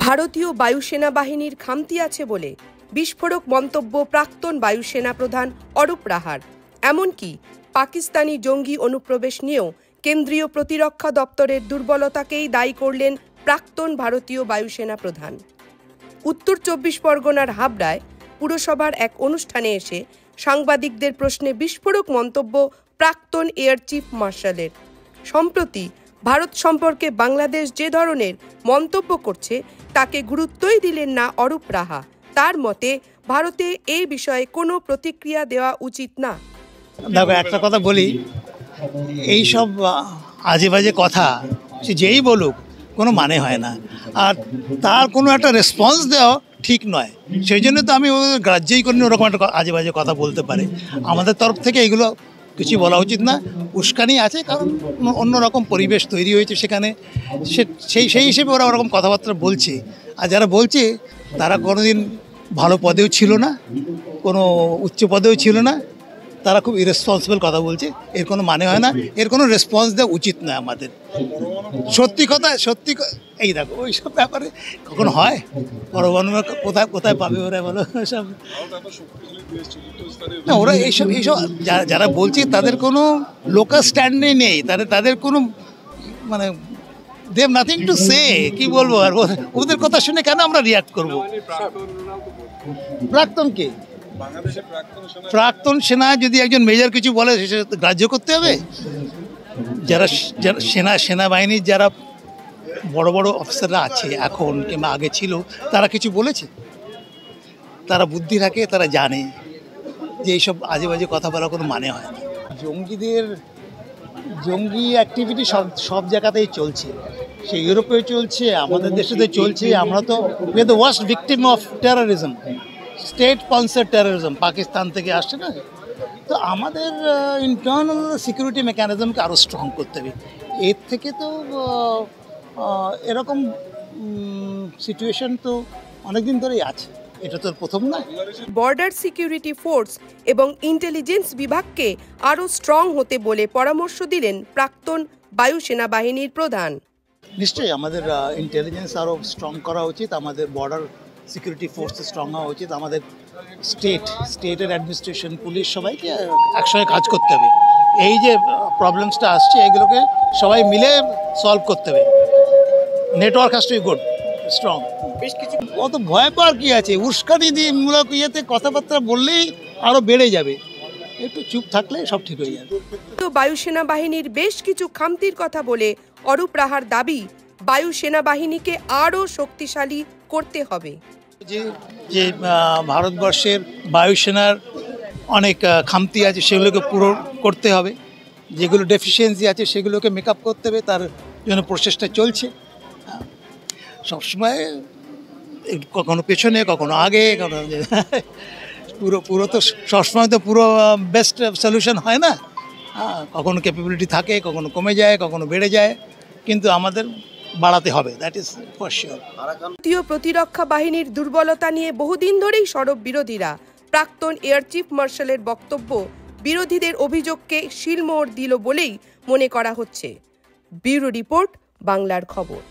ভারতীয় বায়ুসেনা বাহিনীর খামতি আছে বলে বিস্ফোরক মন্তব্য প্রাক্তন বায়ুসেনা প্রধান অরূপ রাহার। এমনকি পাকিস্তানি জঙ্গি অনুপ্রবেশ নিয়েও কেন্দ্রীয় প্রতিরক্ষা দপ্তরের দুর্বলতাকেই দায়ী করলেন প্রাক্তন ভারতীয় বায়ুসেনা প্রধান। উত্তর ২৪ পরগনার হাবড়ায় পুরসভার এক অনুষ্ঠানে এসে সাংবাদিকদের প্রশ্নে বিস্ফোরক মন্তব্য প্রাক্তন এয়ার চিফ মার্শালের। সম্প্রতি ভারত সম্পর্কে বাংলাদেশ যে ধরনের মন্তব্য করছে তাকে গুরুত্বই দিলেন না অরূপ রাহা। তার মতে ভারতে এই বিষয়ে কোনো প্রতিক্রিয়া দেওয়া উচিত না। দেখো, একটা কথা বলি, এই সব আজে বাজে কথা সে যেই বলুক কোনো মানে হয় না, আর তার কোনো একটা রেসপন্স দেওয়া ঠিক নয়। সেই জন্য তো আমি গ্রাহ্যই করিনি ওরকম একটা আজে বাজে কথা বলতে পারে। আমাদের তরফ থেকে এগুলো কিছু বলা উচিত না। উস্কানি আছে, কারণ অন্যরকম পরিবেশ তৈরি হয়েছে সেখানে, সেই হিসেবে ওরা ওরকম কথাবার্তা বলছে। আর যারা বলছে তারা কোনোদিন ভালো পদেও ছিল না, কোনো উচ্চ পদেও ছিল না, তারা খুব ইরেসপন্সিবল কথা বলছে। এর কোনো মানে হয় না, এর কোনো রেসপন্স দেওয়া উচিত নয় আমাদের। সত্যি কথা এই দেখো, ওই সব ব্যাপারে কখন হয়, পরমাণু কোথায় পাবে ওরা বলো সব না। ওরা এইসব যারা বলছে তাদের কোনো লোকাল স্ট্যান্ডে নেই, তাদের কোনো মানে they have nothing to say. কি বলবো আর, ওদের কথা শুনে কেন আমরা রিয়াক্ট করবো? প্রাক্তনকে প্রাক্তন সেনা যদি একজন মেজর কিছু বলে সেটা গ্রাহ্য করতে হবে? যারা সেনাবাহিনীর যারা বড় বড় অফিসাররা আছে এখন কিংবা আগে ছিল, তারা কিছু বলেছে? তারা বুদ্ধি রাখে, তারা জানে যে এইসব আজে বাজে কথা বলার কোনো মানে হয় না। জঙ্গি অ্যাক্টিভিটি সব জায়গাতেই চলছে, সে ইউরোপেও চলছে, আমাদের দেশেতে চলছে। আমরা তো we are the worst victim of terrorism, state sponsored terrorism. Pakistan থেকে আসছে না, তো আমাদের ইন্টারনাল সিকিউরিটি মেকানিজমকে আরও স্ট্রং করতে হবে। এর থেকে তো এরকম সিচুয়েশন তো অনেকদিন ধরেই আছে, এটা তো প্রথম না। বর্ডার সিকিউরিটি ফোর্স এবং ইন্টেলিজেন্স বিভাগকে আরও স্ট্রং হতে বলে পরামর্শ দিলেন প্রাক্তন বায়ুসেনা বাহিনীর প্রধান। নিশ্চয়ই আমাদের ইন্টেলিজেন্স আরও স্ট্রং করা উচিত, আমাদের বর্ডার সিকিউরিটি ফোর্স স্ট্রং হওয়া উচিত, আমাদের স্টেটের অ্যাডমিনিস্ট্রেশন, পুলিশ সবাইকে একসঙ্গে কাজ করতে হবে। এই যে প্রবলেমসটা আসছে এগুলোকে সবাই মিলে সলভ করতে হবে। Network has to be good, strong. বেশ কিছু অত ভয় পাওয়ার কী আছে? উস্কানি দিয়ে মূলক ইয়েতে কথাবার্তা বললেই আরও বেড়ে যাবে, একটু চুপ থাকলে সব ঠিক হয়ে যাবে। তো বায়ুসেনা বাহিনীর বেশ কিছু খামতির কথা বলে অরূপ রাহার দাবি, বায়ুসেনা বাহিনীকে আরও শক্তিশালী করতে হবে। যে ভারতবর্ষের বায়ুসেনার অনেক খামতি আছে, সেগুলোকে পূরণ করতে হবে। যেগুলো ডেফিসিয়েন্সি আছে সেগুলোকে মেকআপ করতে হবে, তার জন্য প্রচেষ্টা চলছে। সবসময় কখনো পেছনে, কখনো আগে, পুরো তো সবসময় তো পুরো বেস্ট সলিউশন হয় না। কখনো ক্যাপাবিলিটি থাকে, কখনো কমে যায়, কখনো বেড়ে যায়, কিন্তু আমাদের বাড়াতে হবে, দ্যাট ইজ ফর শিওর। ভারতীয় প্রতিরক্ষা বাহিনীর দুর্বলতা নিয়ে বহুদিন ধরেই সরব বিরোধীরা। প্রাক্তন এয়ার চিফ মার্শালের বক্তব্য বিরোধীদের অভিযোগকে শিলমোহর দিল বলেই মনে করা হচ্ছে। ব্যুরো রিপোর্ট, বাংলার খবর।